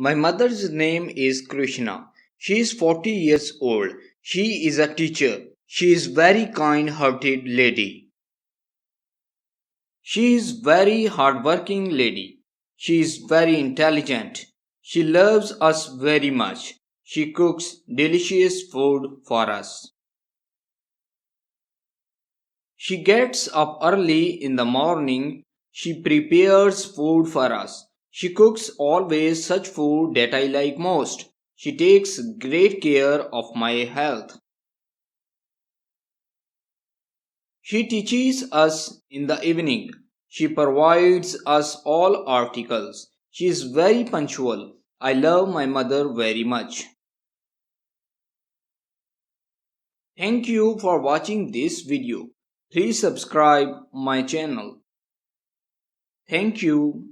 My mother's name is Krishna. She is 40 years old. She is a teacher. She is very kind-hearted lady. She is very hardworking lady. She is very intelligent. She loves us very much. She cooks delicious food for us. She gets up early in the morning. She prepares food for us. She cooks always such food that I like most. She takes great care of my health. She teaches us in the evening. She provides us all articles. She is very punctual. I love my mother very much. Thank you for watching this video. Please subscribe my channel. Thank you.